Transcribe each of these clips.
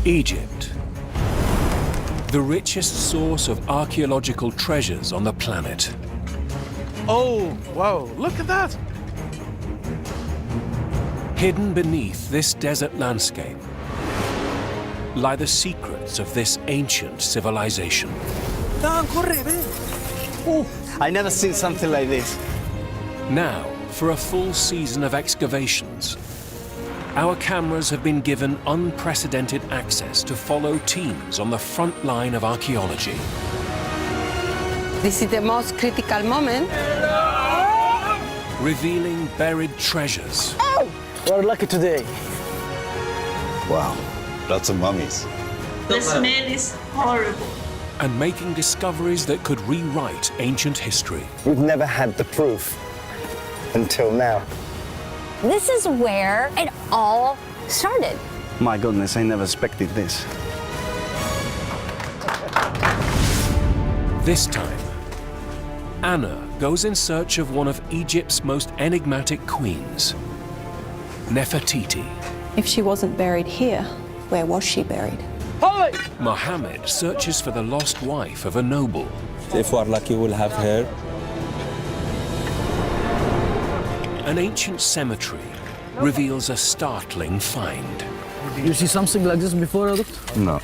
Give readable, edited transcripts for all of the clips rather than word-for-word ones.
Egypt, the richest source of archaeological treasures on the planet. Oh, wow, look at that! Hidden beneath this desert landscape lie the secrets of this ancient civilization. I never seen something like this. Now, for a full season of excavations, our cameras have been given unprecedented access to follow teams on the front line of archaeology. This is the most critical moment. Revealing buried treasures. Oh! We're lucky today. Wow, lots of mummies. The smell is horrible. And making discoveries that could rewrite ancient history. We've never had the proof until now. This is where it all started. My goodness, I never expected this. This time, Anna goes in search of one of Egypt's most enigmatic queens, Nefertiti. If she wasn't buried here, where was she buried? Mohammed searches for the lost wife of a noble. If we're lucky, we'll have her. An ancient cemetery reveals a startling find. Did you see something like this before, Doctor? No.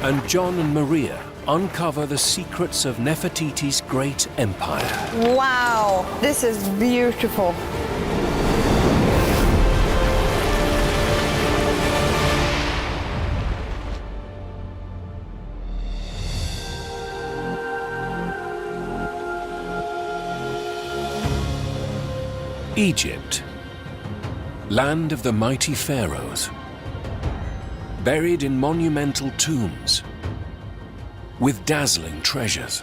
And John and Maria uncover the secrets of Nefertiti's great empire. Wow, this is beautiful. Egypt, land of the mighty pharaohs, buried in monumental tombs, with dazzling treasures.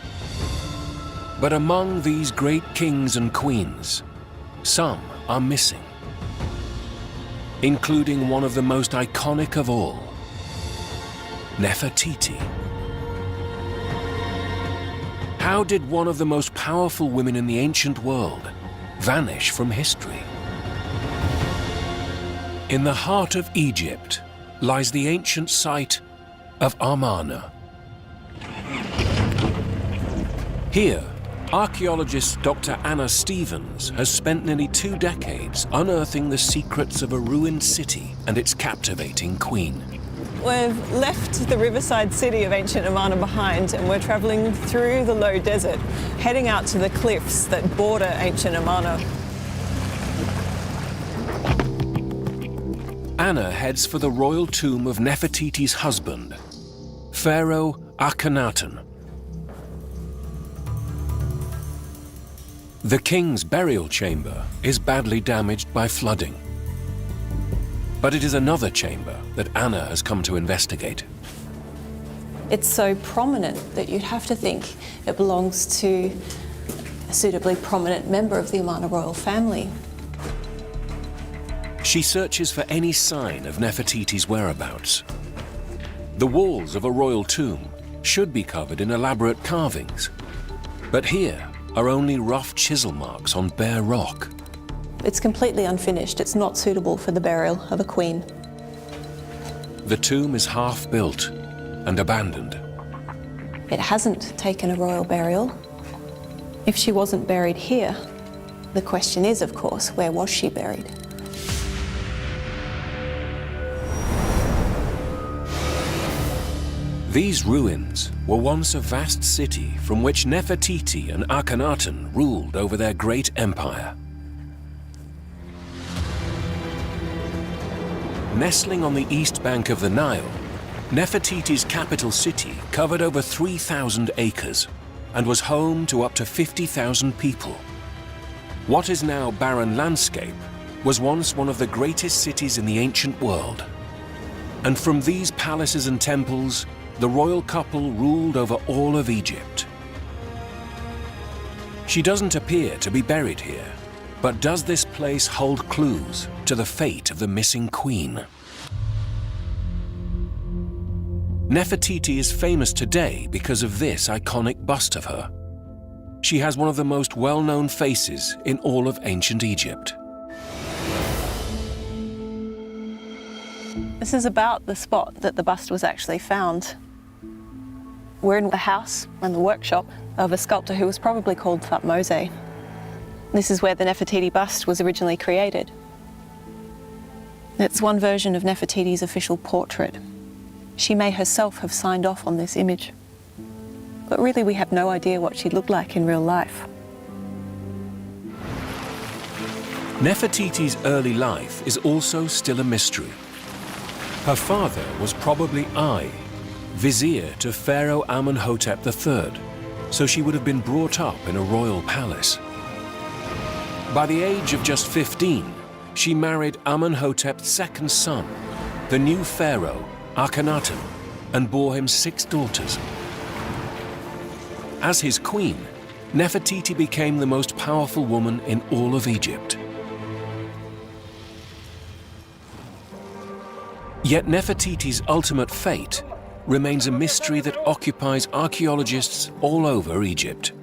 But among these great kings and queens, some are missing, including one of the most iconic of all, Nefertiti. How did one of the most powerful women in the ancient world vanish from history? In the heart of Egypt lies the ancient site of Amarna. Here, archaeologist Dr. Anna Stevens has spent nearly 2 decades unearthing the secrets of a ruined city and its captivating queen. We've left the riverside city of ancient Amarna behind, and we're travelling through the low desert, heading out to the cliffs that border ancient Amarna. Anna heads for the royal tomb of Nefertiti's husband, Pharaoh Akhenaten. The king's burial chamber is badly damaged by flooding. But it is another chamber that Anna has come to investigate. It's so prominent that you'd have to think it belongs to a suitably prominent member of the Amarna royal family. She searches for any sign of Nefertiti's whereabouts. The walls of a royal tomb should be covered in elaborate carvings, but here are only rough chisel marks on bare rock. It's completely unfinished. It's not suitable for the burial of a queen. The tomb is half-built and abandoned. It hasn't taken a royal burial. If she wasn't buried here, the question is, of course, where was she buried? These ruins were once a vast city from which Nefertiti and Akhenaten ruled over their great empire. Nestling on the east bank of the Nile, Nefertiti's capital city covered over 3,000 acres and was home to up to 50,000 people. What is now barren landscape was once one of the greatest cities in the ancient world. And from these palaces and temples, the royal couple ruled over all of Egypt. She doesn't appear to be buried here, but does this place hold clues to the fate of the missing queen? Nefertiti is famous today because of this iconic bust of her. She has one of the most well-known faces in all of ancient Egypt. This is about the spot that the bust was actually found. We're in the house and the workshop of a sculptor who was probably called Thutmose. This is where the Nefertiti bust was originally created. It's one version of Nefertiti's official portrait. She may herself have signed off on this image. But really we have no idea what she looked like in real life. Nefertiti's early life is also still a mystery. Her father was probably vizier to Pharaoh Amenhotep III, so she would have been brought up in a royal palace. By the age of just 15, she married Amenhotep's second son, the new pharaoh, Akhenaten, and bore him 6 daughters. As his queen, Nefertiti became the most powerful woman in all of Egypt. Yet Nefertiti's ultimate fate remains a mystery that occupies archaeologists all over Egypt.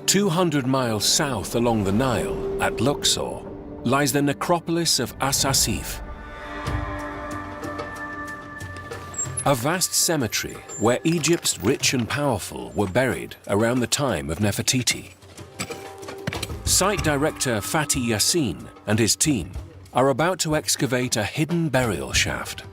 200 miles south along the Nile, at Luxor, lies the necropolis of As-Sasif, a vast cemetery where Egypt's rich and powerful were buried around the time of Nefertiti. Site director Fatih Yassin and his team are about to excavate a hidden burial shaft.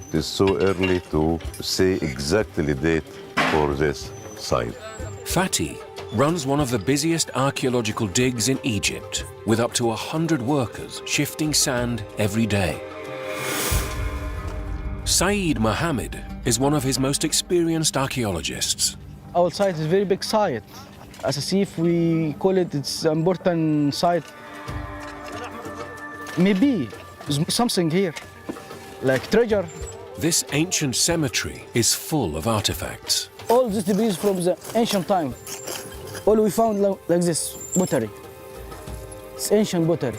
It is so early to say exactly the date for this site. Fatih runs one of the busiest archaeological digs in Egypt, with up to 100 workers shifting sand every day. Saeed Mohammed is one of his most experienced archaeologists. Our site is a very big site. As a chief, we call it, it's an important site. Maybe there's something here, like treasure. This ancient cemetery is full of artifacts. All this debris is from the ancient time. All we found like this, pottery. It's ancient pottery.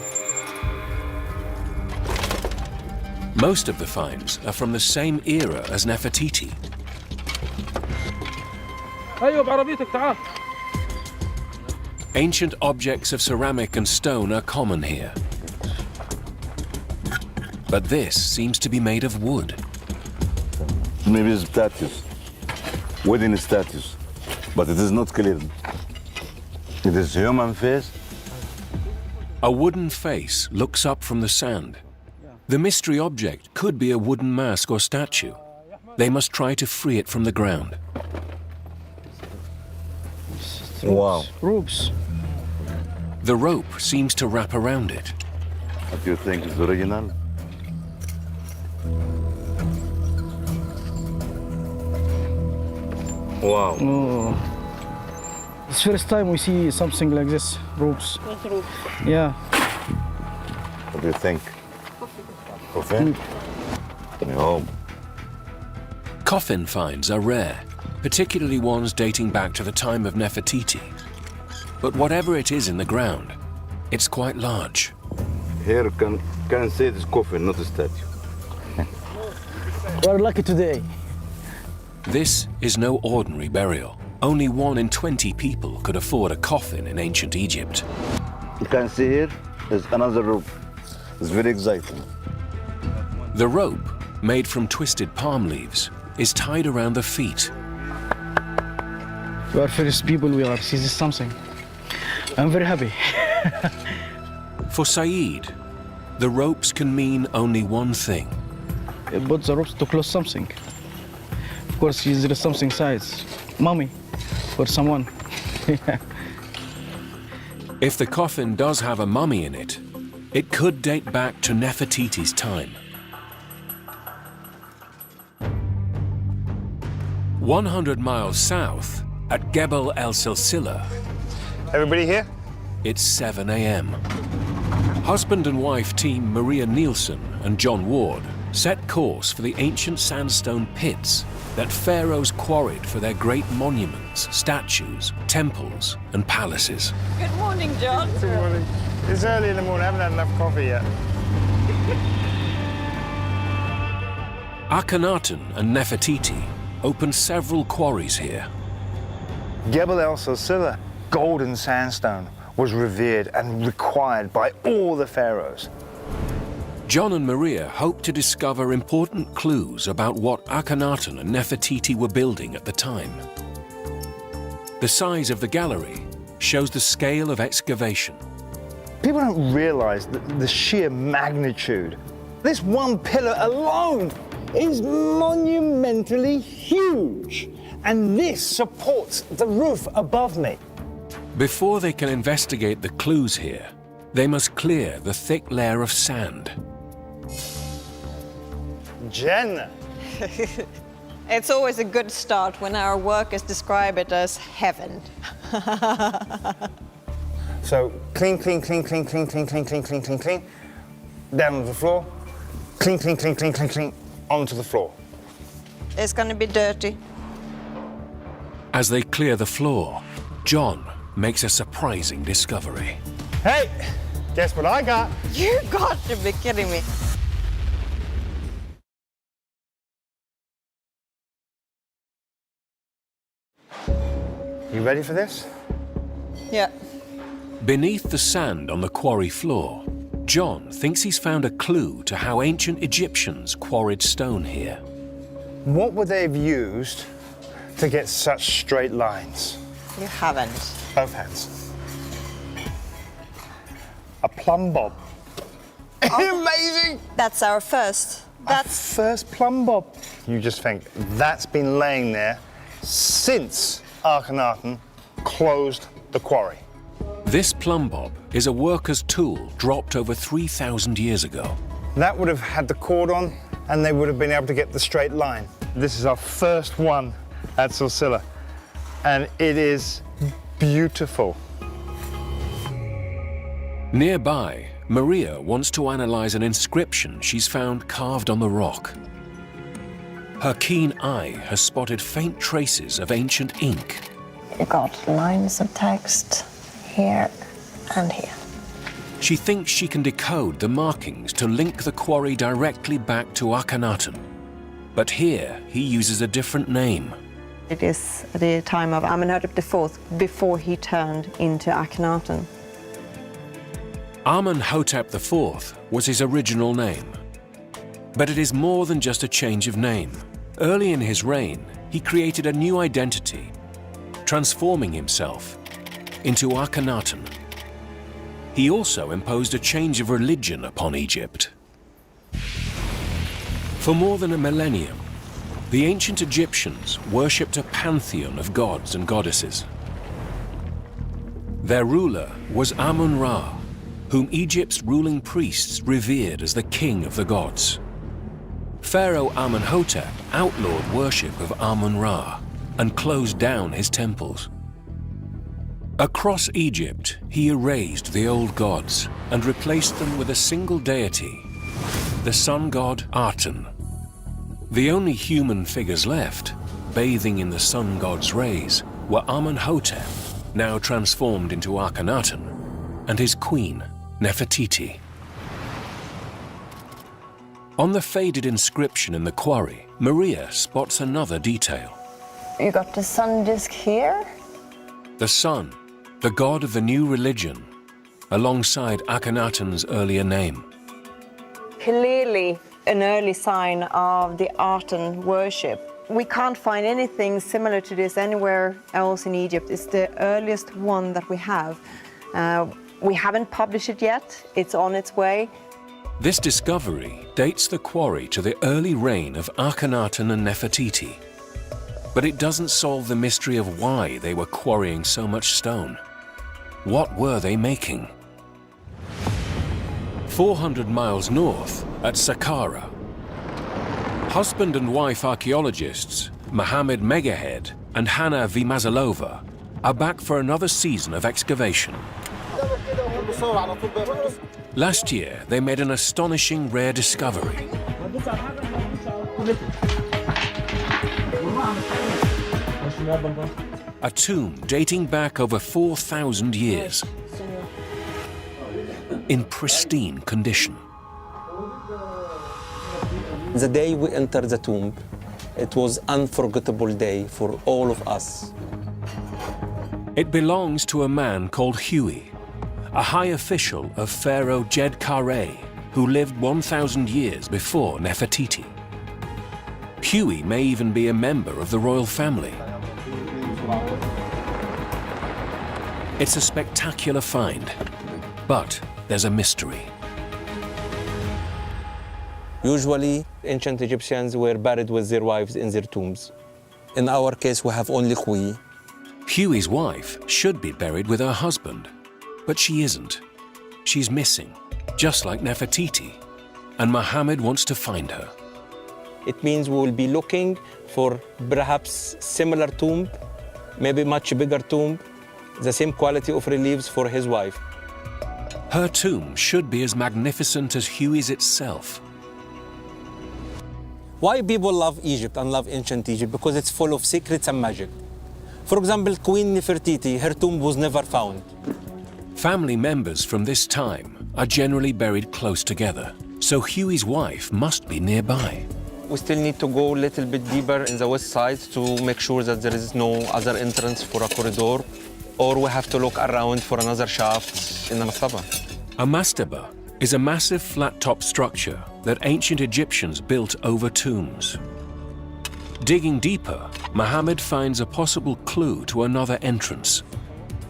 Most of the finds are from the same era as Nefertiti. Ancient objects of ceramic and stone are common here. But this seems to be made of wood. Maybe it's statues, wooden statues, but it is not clear. It is human face. A wooden face looks up from the sand. The mystery object could be a wooden mask or statue. They must try to free it from the ground. Wow. Ropes. The rope seems to wrap around it. What do you think is original? Wow. Oh. It's the first time we see something like this, ropes. Yeah. What do you think? Coffin? No. Coffin finds are rare, particularly ones dating back to the time of Nefertiti. But whatever it is in the ground, it's quite large. Here can say this coffin, not a statue. We're lucky today. This is no ordinary burial. Only 1 in 20 people could afford a coffin in ancient Egypt. You can see here is another rope. It's very exciting. The rope, made from twisted palm leaves, is tied around the feet. We are first people we are. This is something. I'm very happy. For Saeed, the ropes can mean only one thing. It puts the ropes to close something. Of course, there is something inside. Mummy or someone. If the coffin does have a mummy in it, it could date back to Nefertiti's time. 100 miles south, at Gebel El Silsila. Everybody here? It's 7 a.m. Husband and wife team Maria Nielsen and John Ward set course for the ancient sandstone pits that pharaohs quarried for their great monuments, statues, temples, and palaces. Good morning, John. Good morning. It's early in the morning, I haven't had enough coffee yet. Akhenaten and Nefertiti opened several quarries here. Gebel El Silsila, golden sandstone, was revered and required by all the pharaohs. John and Maria hoped to discover important clues about what Akhenaten and Nefertiti were building at the time. The size of the gallery shows the scale of excavation. People don't realize the sheer magnitude. This one pillar alone is monumentally huge. And this supports the roof above me. Before they can investigate the clues here, they must clear the thick layer of sand. Jen. It's always a good start when our workers describe it as heaven. So clean, clean, clean, clean, clean, clean, clean, clean, clean, clean, clean. Down on the floor. Clean, clean, clean, clean, clean, clean. Onto the floor. It's going to be dirty. As they clear the floor, John makes a surprising discovery. Hey, guess what I got? You got to be kidding me. You ready for this? Yeah. Beneath the sand on the quarry floor, John thinks he's found a clue to how ancient Egyptians quarried stone here. What would they have used to get such straight lines? You haven't. Both hands. A plumb bob. Amazing! That's our first. That's first plumb bob. You just think that's been laying there since Akhenaten closed the quarry. This plumb bob is a worker's tool dropped over 3,000 years ago. That would have had the cord on, and they would have been able to get the straight line. This is our first one at Silsila, and it is beautiful. Nearby, Maria wants to analyze an inscription she's found carved on the rock. Her keen eye has spotted faint traces of ancient ink. You got lines of text here and here. She thinks she can decode the markings to link the quarry directly back to Akhenaten. But here, he uses a different name. It is the time of Amenhotep IV, before he turned into Akhenaten. Amenhotep IV was his original name. But it is more than just a change of name. Early in his reign, he created a new identity, transforming himself into Akhenaten. He also imposed a change of religion upon Egypt. For more than a millennium, the ancient Egyptians worshipped a pantheon of gods and goddesses. Their ruler was Amun-Ra, whom Egypt's ruling priests revered as the king of the gods. Pharaoh Amenhotep outlawed worship of Amun-Ra and closed down his temples. Across Egypt, he erased the old gods and replaced them with a single deity, the sun god Aten. The only human figures left, bathing in the sun god's rays, were Amenhotep, now transformed into Akhenaten, and his queen, Nefertiti. On the faded inscription in the quarry, Maria spots another detail. You got the sun disk here. The sun, the god of the new religion, alongside Akhenaten's earlier name. Clearly an early sign of the Aten worship. We can't find anything similar to this anywhere else in Egypt. It's the earliest one that we have. We haven't published it yet. It's on its way. This discovery dates the quarry to the early reign of Akhenaten and Nefertiti. But it doesn't solve the mystery of why they were quarrying so much stone. What were they making? 400 miles north, at Saqqara, husband and wife archaeologists Mohammed Megahead and Hannah Vimazalova are back for another season of excavation. Last year, they made an astonishing rare discovery. A tomb dating back over 4,000 years, in pristine condition. The day we entered the tomb, it was an unforgettable day for all of us. It belongs to a man called Huey, a high official of Pharaoh Djedkareh, who lived 1,000 years before Nefertiti. Huey may even be a member of the royal family. It's a spectacular find, but there's a mystery. Usually, ancient Egyptians were buried with their wives in their tombs. In our case, we have only Huey. Huey's wife should be buried with her husband, but she isn't. She's missing, just like Nefertiti, and Mohammed wants to find her. It means we will be looking for perhaps similar tomb, maybe much bigger tomb, the same quality of reliefs for his wife. Her tomb should be as magnificent as Huey's itself. Why people love Egypt and love ancient Egypt? Because it's full of secrets and magic. For example, Queen Nefertiti, her tomb was never found. Family members from this time are generally buried close together, so Huey's wife must be nearby. We still need to go a little bit deeper in the west side to make sure that there is no other entrance for a corridor, or we have to look around for another shaft in the mastaba. A mastaba is a massive flat-top structure that ancient Egyptians built over tombs. Digging deeper, Mohammed finds a possible clue to another entrance.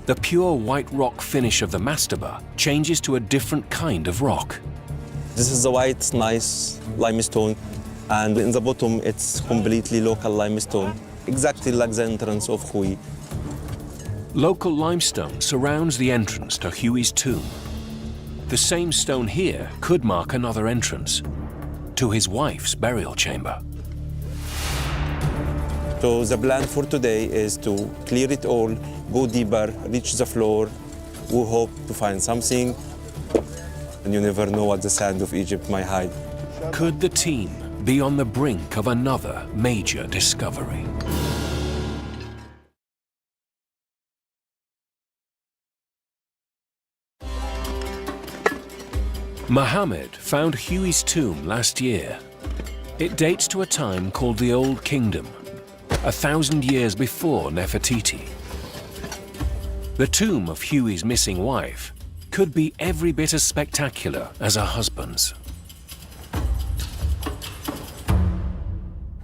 The pure white rock finish of the mastaba changes to a different kind of rock. This is the white, nice limestone, and in the bottom it's completely local limestone, exactly like the entrance of Huey. Local limestone surrounds the entrance to Huey's tomb. The same stone here could mark another entrance to his wife's burial chamber. So the plan for today is to clear it all, go deeper, reach the floor. We hope to find something, and you never know what the sand of Egypt might hide. Could the team be on the brink of another major discovery? Mohammed found Huey's tomb last year. It dates to a time called the Old Kingdom, 1,000 years before Nefertiti. The tomb of Huey's missing wife could be every bit as spectacular as her husband's.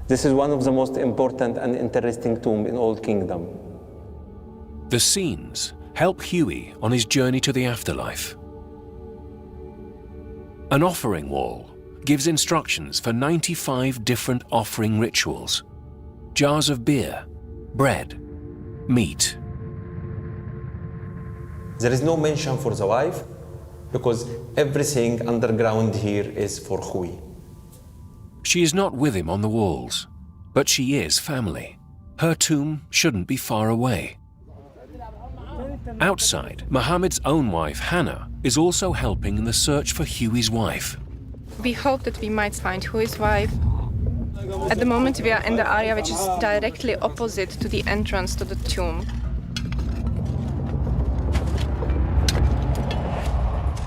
This is one of the most important and interesting tombs in Old Kingdom. The scenes help Huey on his journey to the afterlife. An offering wall gives instructions for 95 different offering rituals. Jars of beer, bread, meat. There is no mention for the wife because everything underground here is for Huey. She is not with him on the walls, but she is family. Her tomb shouldn't be far away. Outside, Mohammed's own wife, Hannah, is also helping in the search for Huey's wife. We hope that we might find Huey's wife. At the moment, we are in the area which is directly opposite to the entrance to the tomb.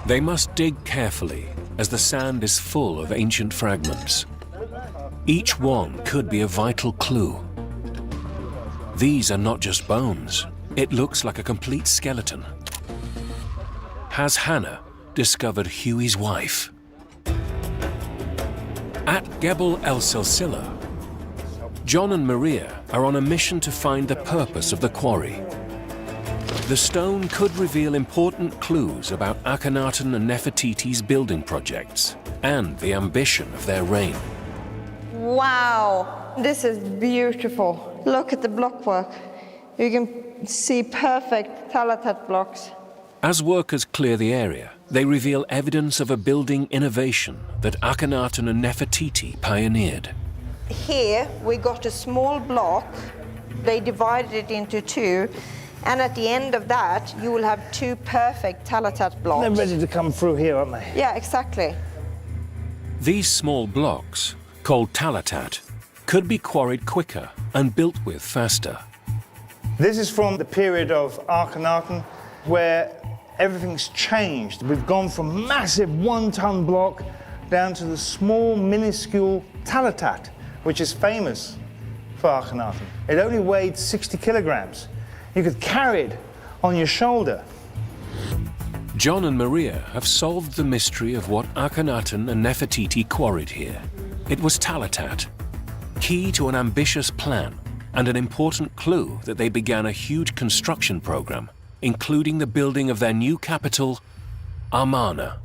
They must dig carefully, as the sand is full of ancient fragments. Each one could be a vital clue. These are not just bones. It looks like a complete skeleton. Has Hannah discovered Huey's wife? At Gebel El Silsila, John and Maria are on a mission to find the purpose of the quarry. The stone could reveal important clues about Akhenaten and Nefertiti's building projects and the ambition of their reign. Wow, this is beautiful. Look at the blockwork. You can see perfect Talatat blocks. As workers clear the area, they reveal evidence of a building innovation that Akhenaten and Nefertiti pioneered. Here we got a small block. They divided it into two. And at the end of that, you will have two perfect Talatat blocks. They're ready to come through here, aren't they? Yeah, exactly. These small blocks, called Talatat, could be quarried quicker and built with faster. This is from the period of Akhenaten, where everything's changed. We've gone from massive one-ton block down to the small, minuscule Talatat, which is famous for Akhenaten. It only weighed 60 kilograms. You could carry it on your shoulder. John and Maria have solved the mystery of what Akhenaten and Nefertiti quarried here. It was Talatat, key to an ambitious plan and an important clue that they began a huge construction program, including the building of their new capital, Amarna.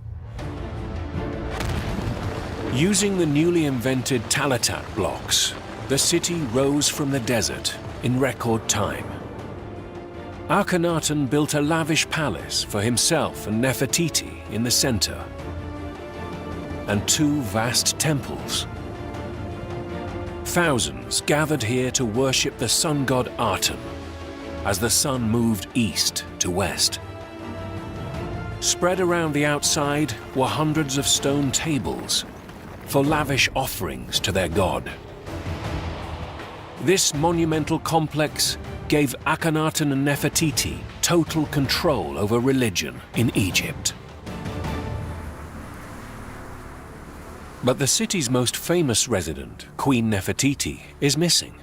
Using the newly invented Talatat blocks, the city rose from the desert in record time. Akhenaten built a lavish palace for himself and Nefertiti in the center, and two vast temples. Thousands gathered here to worship the sun god Aten as the sun moved east to west. Spread around the outside were hundreds of stone tables for lavish offerings to their god. This monumental complex gave Akhenaten and Nefertiti total control over religion in Egypt. But the city's most famous resident, Queen Nefertiti, is missing.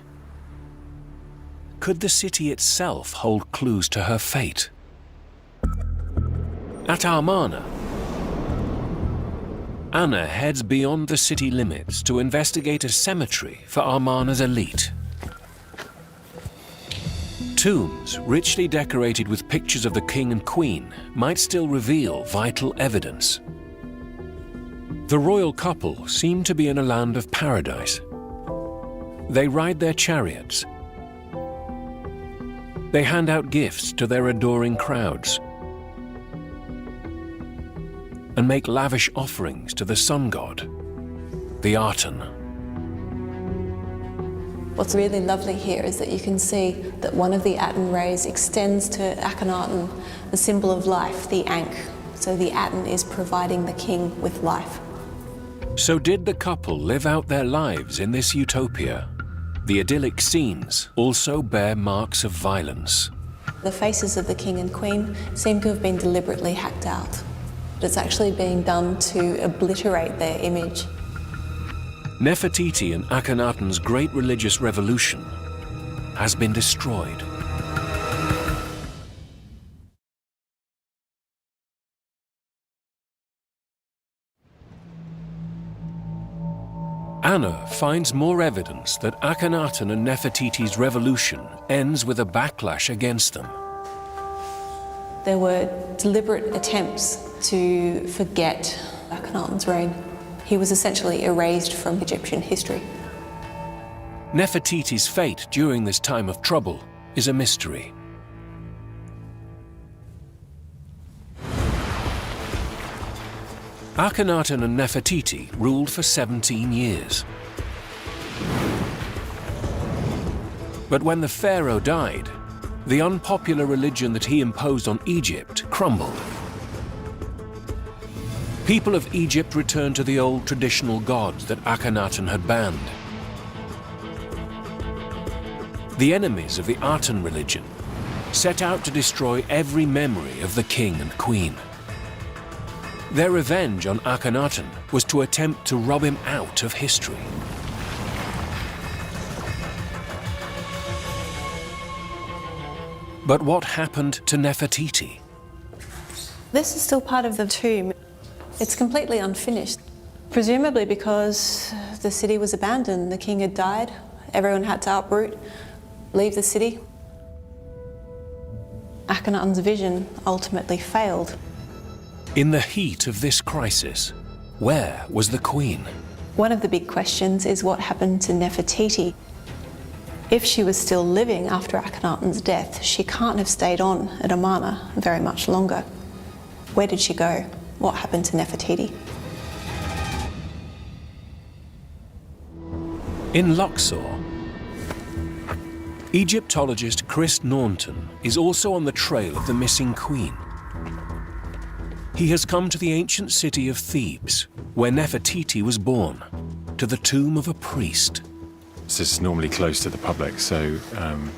Could the city itself hold clues to her fate? At Amarna, Anna heads beyond the city limits to investigate a cemetery for Amarna's elite. Tombs richly decorated with pictures of the king and queen might still reveal vital evidence. The royal couple seem to be in a land of paradise. They ride their chariots. They hand out gifts to their adoring crowds and make lavish offerings to the sun god, the Aten. What's really lovely here is that you can see that one of the Aten rays extends to Akhenaten, the symbol of life, the Ankh. So the Aten is providing the king with life. So did the couple live out their lives in this utopia? The idyllic scenes also bear marks of violence. The faces of the king and queen seem to have been deliberately hacked out. But it's actually being done to obliterate their image. Nefertiti and Akhenaten's great religious revolution has been destroyed. Anna finds more evidence that Akhenaten and Nefertiti's revolution ends with a backlash against them. There were deliberate attempts to forget Akhenaten's reign. He was essentially erased from Egyptian history. Nefertiti's fate during this time of trouble is a mystery. Akhenaten and Nefertiti ruled for 17 years. But when the pharaoh died, the unpopular religion that he imposed on Egypt crumbled. People of Egypt returned to the old traditional gods that Akhenaten had banned. The enemies of the Aten religion set out to destroy every memory of the king and queen. Their revenge on Akhenaten was to attempt to rub him out of history. But what happened to Nefertiti? This is still part of the tomb. It's completely unfinished, presumably because the city was abandoned. The king had died. Everyone had to uproot, leave the city. Akhenaten's vision ultimately failed. In the heat of this crisis, where was the queen? One of the big questions is what happened to Nefertiti. If she was still living after Akhenaten's death, she can't have stayed on at Amarna very much longer. Where did she go? What happened to Nefertiti? In Luxor, Egyptologist Chris Naunton is also on the trail of the missing queen. He has come to the ancient city of Thebes, where Nefertiti was born, to the tomb of a priest. This is normally closed to the public, so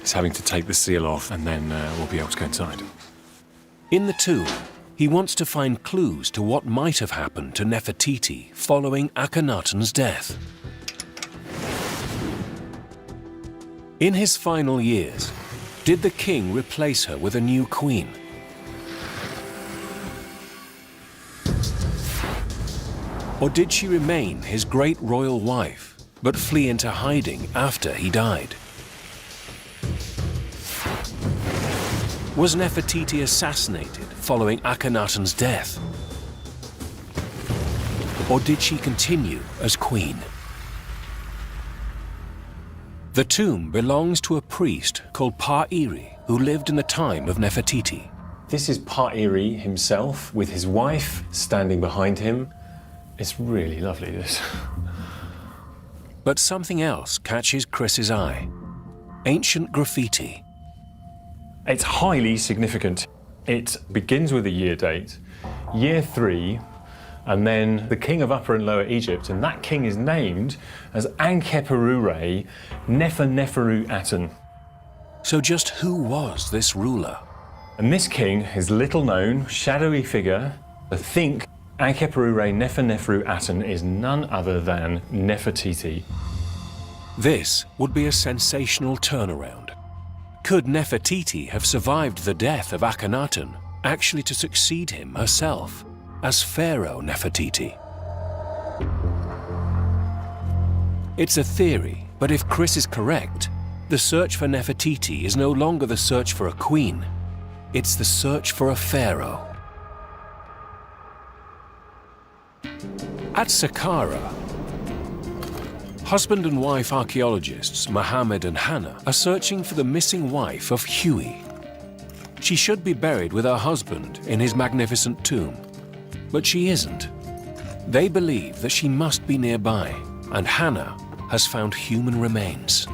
it's having to take the seal off and then we'll be able to go inside. In the tomb, he wants to find clues to what might have happened to Nefertiti following Akhenaten's death. In his final years, did the king replace her with a new queen? Or did she remain his great royal wife, but flee into hiding after he died? Was Nefertiti assassinated following Akhenaten's death? Or did she continue as queen? The tomb belongs to a priest called Pa-iri, who lived in the time of Nefertiti. This is Pa-iri himself with his wife standing behind him. It's really lovely, this. But something else catches Chris's eye. Ancient graffiti. It's highly significant. It begins with a year date, year 3, and then the king of Upper and Lower Egypt, and that king is named as Ankeperure Nefertiti-era. So just who was this ruler? And this king is little known, shadowy figure. I think Ankeperure Nefertiti-era is none other than Nefertiti. This would be a sensational turnaround. Could Nefertiti have survived the death of Akhenaten, actually to succeed him herself as Pharaoh Nefertiti? It's a theory, but if Chris is correct, the search for Nefertiti is no longer the search for a queen. It's the search for a pharaoh. At Saqqara, husband and wife archaeologists Mohammed and Hannah are searching for the missing wife of Huey. She should be buried with her husband in his magnificent tomb, but she isn't. They believe that she must be nearby, and Hannah has found human remains.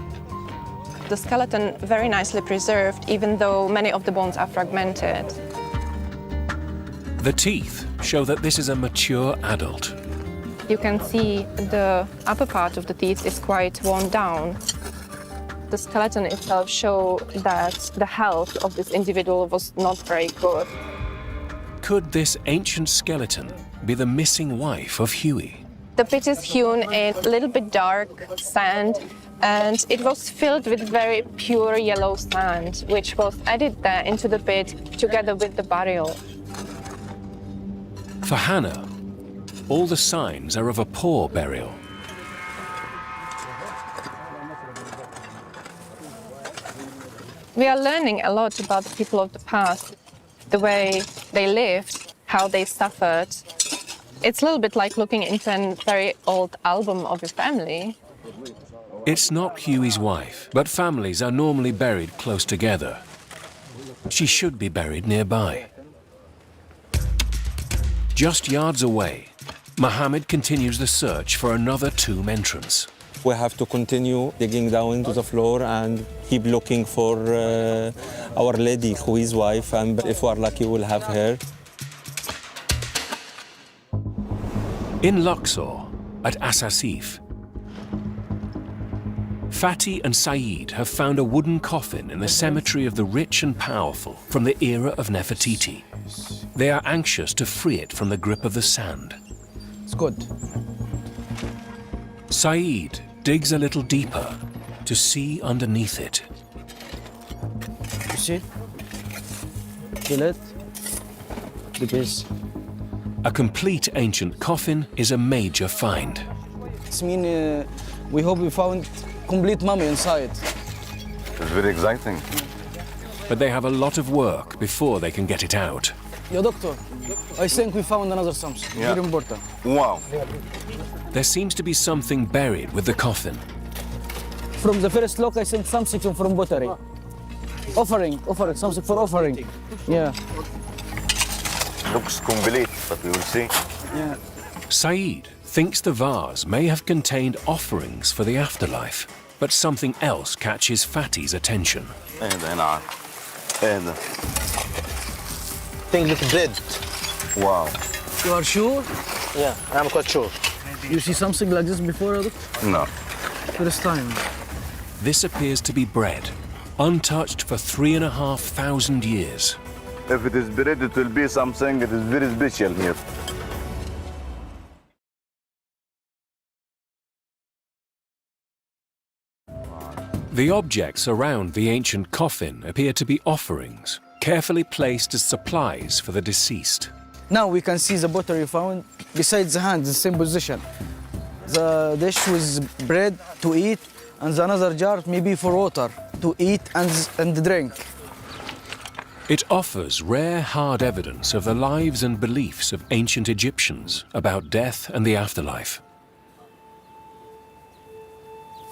The skeleton very nicely preserved, even though many of the bones are fragmented. The teeth show that this is a mature adult. You can see the upper part of the teeth is quite worn down. The skeleton itself shows that the health of this individual was not very good. Could this ancient skeleton be the missing wife of Huey? The pit is hewn in a little bit dark sand, and it was filled with very pure yellow sand, which was added there into the pit together with the burial. For Hannah, all the signs are of a poor burial. We are learning a lot about the people of the past, the way they lived, how they suffered. It's a little bit like looking into a very old album of your family. It's not Huey's wife, but families are normally buried close together. She should be buried nearby. Just yards away, Mohammed continues the search for another tomb entrance. We have to continue digging down into the floor and keep looking for our lady, Huey's wife, and if we are lucky, we'll have her. In Luxor, at Asasif, Fatih and Saeed have found a wooden coffin in the cemetery of the rich and powerful from the era of Nefertiti. They are anxious to free it from the grip of the sand. It's good. Saeed digs a little deeper to see underneath it. You see? Feel it? The base. A complete ancient coffin is a major find. It means we hope we found complete mummy inside. It's very exciting. But they have a lot of work before they can get it out. Yo, doctor, I think we found another something. Yeah. Very important. Wow. There seems to be something buried with the coffin. From the first look, I think something from pottery. Offering, something for offering. Yeah. Looks complete, but we will see. Yeah. Saeed thinks the vase may have contained offerings for the afterlife, but something else catches Fatih's attention. Things look dead. Wow. You are sure? Yeah, I'm quite sure. You see something like this before, doctor? No. First time. This appears to be bread, untouched for 3,500 years. If it is bread, it will be something that is very special here. The objects around the ancient coffin appear to be offerings, carefully placed as supplies for the deceased. Now we can see the pottery found besides the hand, the same position. The dish with bread to eat, and the another jar maybe for water to eat and drink. It offers rare hard evidence of the lives and beliefs of ancient Egyptians about death and the afterlife.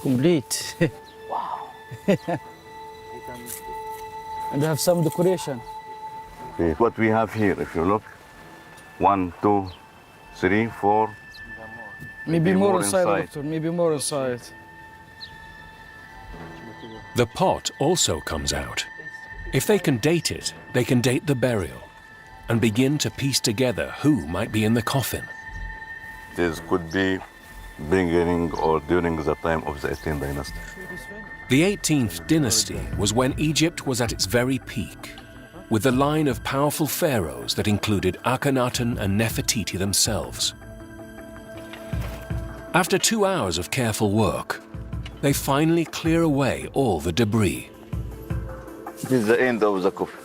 Complete. Wow. And have some decoration. What we have here, if you look, 1, 2, 3, 4. Maybe more inside, doctor. Maybe more inside. The pot also comes out. If they can date it, they can date the burial and begin to piece together who might be in the coffin. This could be beginning or during the time of the 18th dynasty. The 18th dynasty was when Egypt was at its very peak, with the line of powerful pharaohs that included Akhenaten and Nefertiti themselves. After 2 hours of careful work, they finally clear away all the debris. This is the end of the coffin,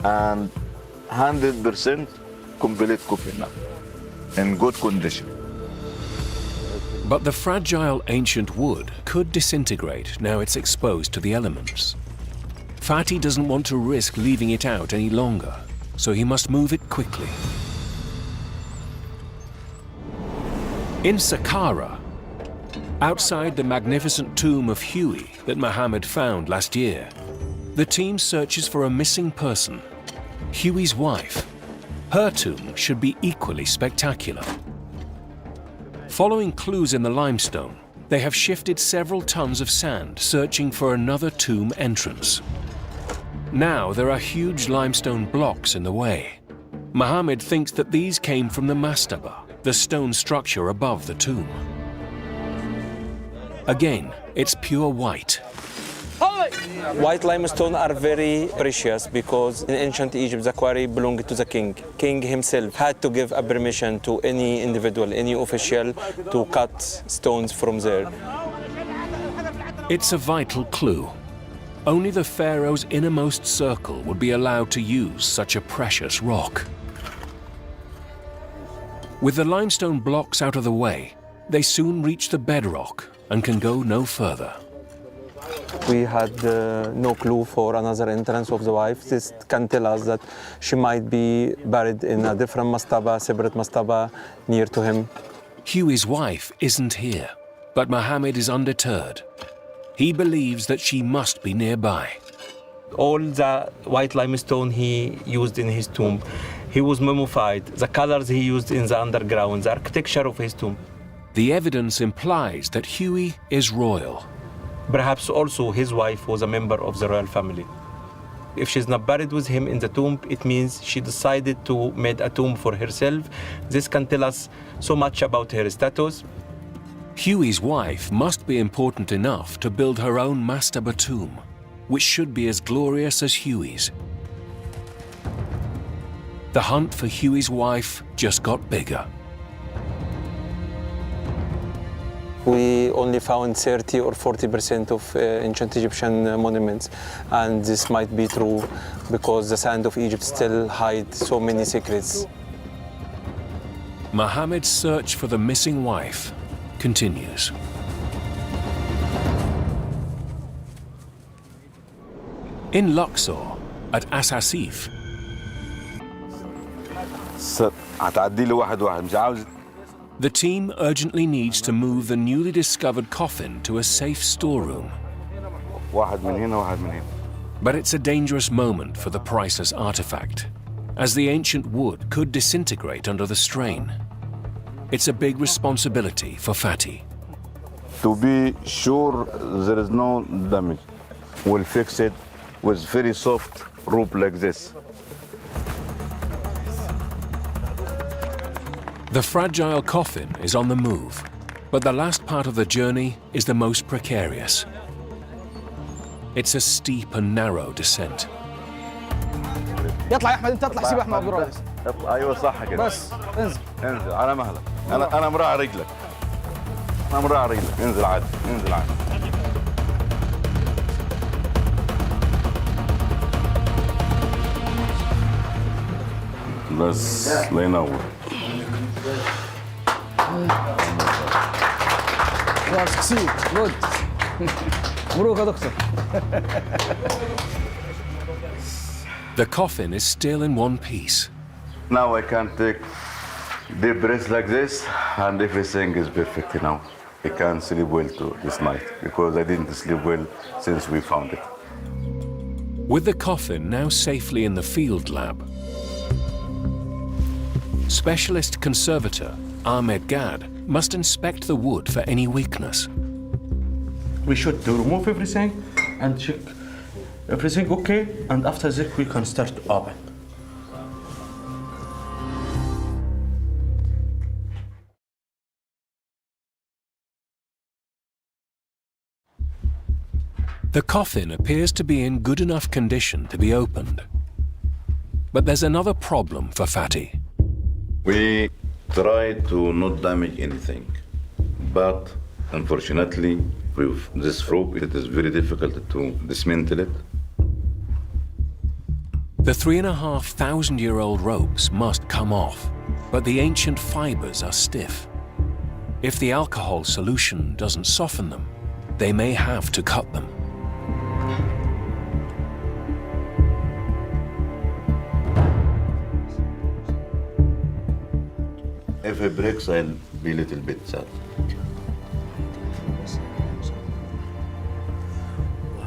and 100% complete coffin now, in good condition. But the fragile ancient wood could disintegrate now it's exposed to the elements. Fatih doesn't want to risk leaving it out any longer, so he must move it quickly. In Saqqara, outside the magnificent tomb of Huey that Mohammed found last year, the team searches for a missing person, Huey's wife. Her tomb should be equally spectacular. Following clues in the limestone, they have shifted several tons of sand searching for another tomb entrance. Now there are huge limestone blocks in the way. Mohammed thinks that these came from the mastaba, the stone structure above the tomb. Again, it's pure white. White limestone are very precious because in ancient Egypt, the quarry belonged to the king. King himself had to give a permission to any individual, any official, to cut stones from there. It's a vital clue. Only the pharaoh's innermost circle would be allowed to use such a precious rock. With the limestone blocks out of the way, they soon reach the bedrock and can go no further. We had no clue for another entrance of the wife. This can tell us that she might be buried in a different mastaba, separate mastaba, near to him. Huey's wife isn't here, but Mohammed is undeterred. He believes that she must be nearby. All the white limestone he used in his tomb, he was mummified. The colors he used in the underground, the architecture of his tomb. The evidence implies that Huey is royal. Perhaps also his wife was a member of the royal family. If she's not buried with him in the tomb, it means she decided to make a tomb for herself. This can tell us so much about her status. Huey's wife must be important enough to build her own mastaba tomb, which should be as glorious as Huey's. The hunt for Huey's wife just got bigger. We only found 30 or 40% of ancient Egyptian monuments, and this might be true because the sand of Egypt still hides so many secrets. Mohammed's search for the missing wife continues. In Luxor, at Asasif, the team urgently needs to move the newly discovered coffin to a safe storeroom. But it's a dangerous moment for the priceless artifact, as the ancient wood could disintegrate under the strain. It's a big responsibility for Fatih. To be sure there is no damage, we'll fix it with very soft rope like this. The fragile coffin is on the move, but the last part of the journey is the most precarious. It's a steep and narrow descent. يطلع يا احمد انت اطلع سيب احمد عبد الرئيس. اطلع ايوه صح كده. بس انزل. انزل على مهلك. انا مراعي رجلك. انا مراعي رجلك. انزل عادي. انزل عادي. Let's lay now. Yeah, succeed. Good. مبروك يا دكتور. The coffin is still in one piece. Now I can take deep breaths like this, and everything is perfect now. I can sleep well this night because I didn't sleep well since we found it. With the coffin now safely in the field lab, specialist conservator Ahmed Gad must inspect the wood for any weakness. We should remove everything and check everything okay, and after that we can start to open. The coffin appears to be in good enough condition to be opened. But there's another problem for Fatih. We try to not damage anything, but unfortunately, with this rope, it is very difficult to dismantle it. The 3,500-year-old ropes must come off, but the ancient fibers are stiff. If the alcohol solution doesn't soften them, they may have to cut them. If it breaks, I'll be a little bit sad.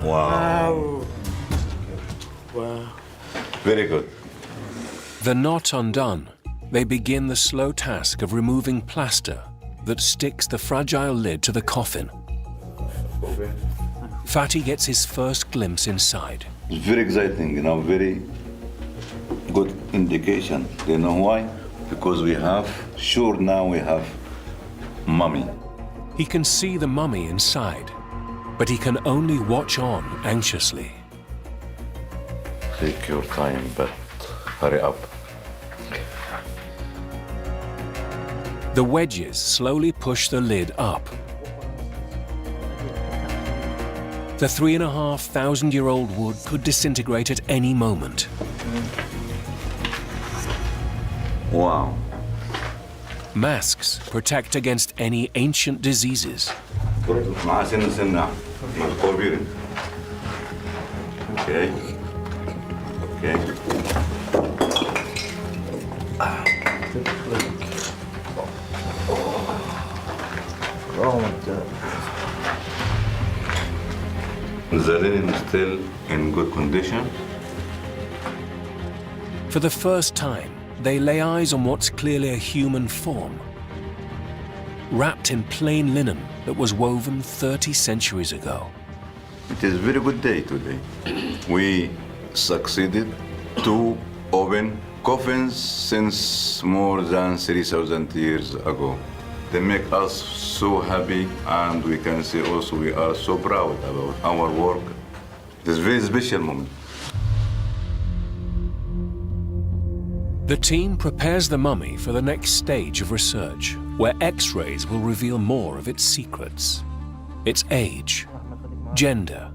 Wow. Wow. Very good. The knot undone, they begin the slow task of removing plaster that sticks the fragile lid to the coffin. Fatih gets his first glimpse inside. It's very exciting, very good indication. Do you know why? Because we have mummy. He can see the mummy inside, but he can only watch on anxiously. Take your time, but hurry up. The wedges slowly push the lid up. The 3,500-year-old wood could disintegrate at any moment. Wow. Masks protect against any ancient diseases. Okay. Okay. Oh my God. The linen is still in good condition. For the first time, they lay eyes on what's clearly a human form, wrapped in plain linen that was woven 30 centuries ago. It is a very good day today. We succeeded to open coffins since more than 3,000 years ago. They make us so happy, and we can say also we are so proud about our work. It is a very special moment. The team prepares the mummy for the next stage of research, where X-rays will reveal more of its secrets, its age, gender,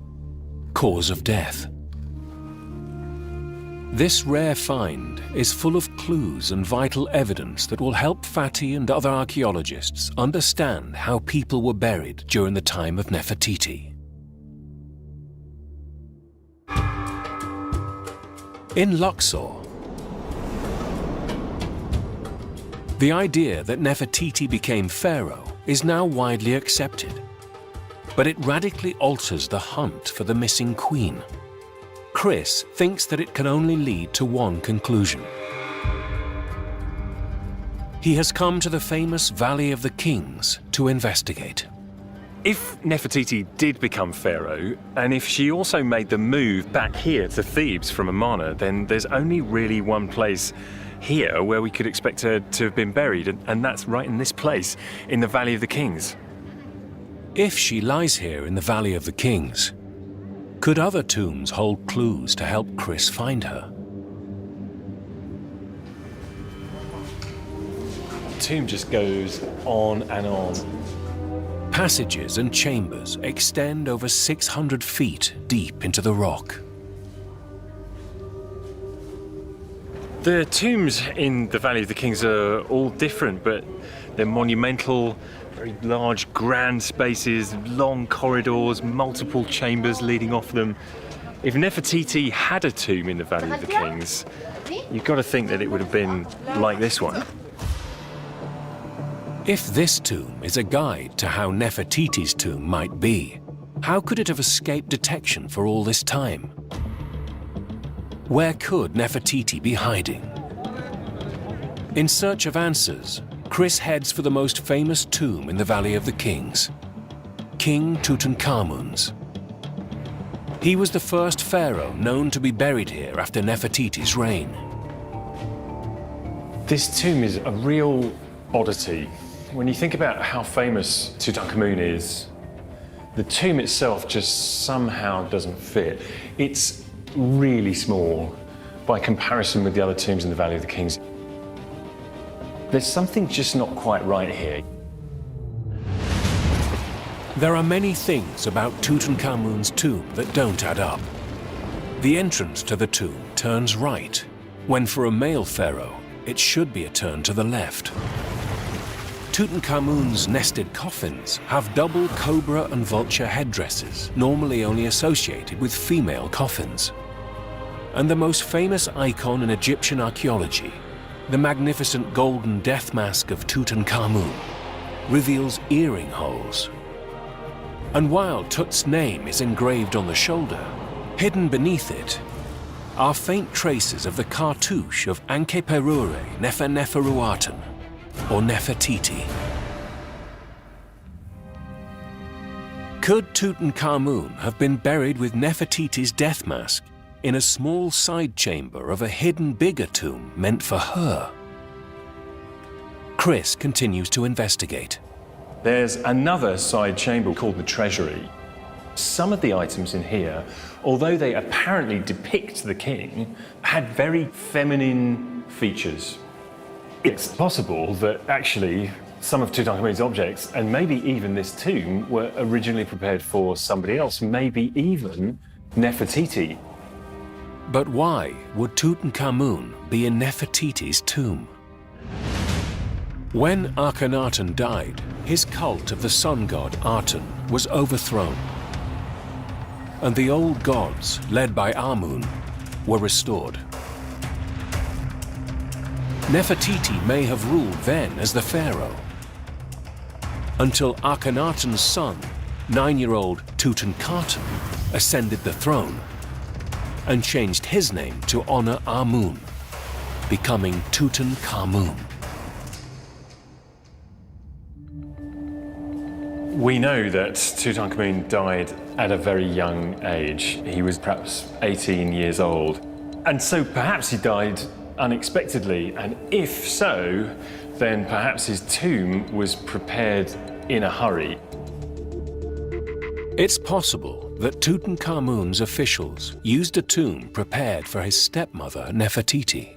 cause of death. This rare find is full of clues and vital evidence that will help Fatih and other archaeologists understand how people were buried during the time of Nefertiti. In Luxor, the idea that Nefertiti became pharaoh is now widely accepted, but it radically alters the hunt for the missing queen. Chris thinks that it can only lead to one conclusion. He has come to the famous Valley of the Kings to investigate. If Nefertiti did become pharaoh, and if she also made the move back here to Thebes from Amarna, then there's only really one place here where we could expect her to have been buried, and that's right in this place, in the Valley of the Kings. If she lies here in the Valley of the Kings, could other tombs hold clues to help Chris find her? The tomb just goes on and on. Passages and chambers extend over 600 feet deep into the rock. The tombs in the Valley of the Kings are all different, but they're monumental, very large, grand spaces, long corridors, multiple chambers leading off them. If Nefertiti had a tomb in the Valley of the Kings, you've got to think that it would have been like this one. If this tomb is a guide to how Nefertiti's tomb might be, how could it have escaped detection for all this time? Where could Nefertiti be hiding? In search of answers, Chris heads for the most famous tomb in the Valley of the Kings, King Tutankhamun's. He was the first pharaoh known to be buried here after Nefertiti's reign. This tomb is a real oddity. When you think about how famous Tutankhamun is, the tomb itself just somehow doesn't fit. It's really small by comparison with the other tombs in the Valley of the Kings. There's something just not quite right here. There are many things about Tutankhamun's tomb that don't add up. The entrance to the tomb turns right, when for a male pharaoh, it should be a turn to the left. Tutankhamun's nested coffins have double cobra and vulture headdresses, normally only associated with female coffins. And the most famous icon in Egyptian archaeology, the magnificent golden death mask of Tutankhamun, reveals earring holes. And while Tut's name is engraved on the shoulder, hidden beneath it are faint traces of the cartouche of Ankeperure Neferuaten, or Nefertiti. Could Tutankhamun have been buried with Nefertiti's death mask in a small side chamber of a hidden bigger tomb meant for her? Chris continues to investigate. There's another side chamber called the Treasury. Some of the items in here, although they apparently depict the king, had very feminine features. It's possible that actually some of Tutankhamun's objects, and maybe even this tomb, were originally prepared for somebody else, maybe even Nefertiti. But why would Tutankhamun be in Nefertiti's tomb? When Akhenaten died, his cult of the sun god Aten was overthrown, and the old gods, led by Amun, were restored. Nefertiti may have ruled then as the pharaoh, until Akhenaten's son, 9-year-old Tutankhaten, ascended the throne and changed his name to honor Amun, becoming Tutankhamun. We know that Tutankhamun died at a very young age. He was perhaps 18 years old. And so perhaps he died unexpectedly, and if so, then perhaps his tomb was prepared in a hurry. It's possible that Tutankhamun's officials used a tomb prepared for his stepmother, Nefertiti.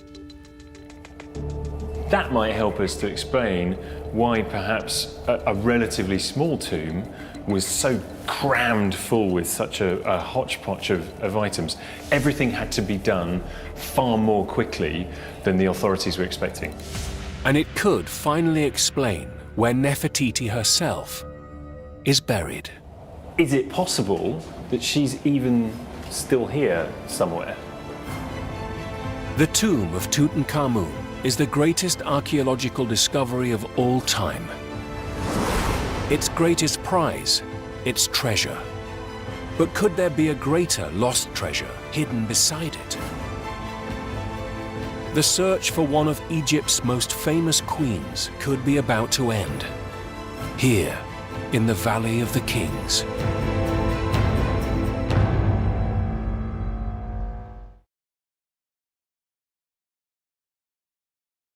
That might help us to explain why perhaps a relatively small tomb was so crammed full with such a hodgepodge of items. Everything had to be done far more quickly than the authorities were expecting. And it could finally explain where Nefertiti herself is buried. Is it possible that she's even still here somewhere? The tomb of Tutankhamun is the greatest archaeological discovery of all time. Its greatest prize, its treasure. But could there be a greater lost treasure hidden beside it? The search for one of Egypt's most famous queens could be about to end, here in the Valley of the Kings.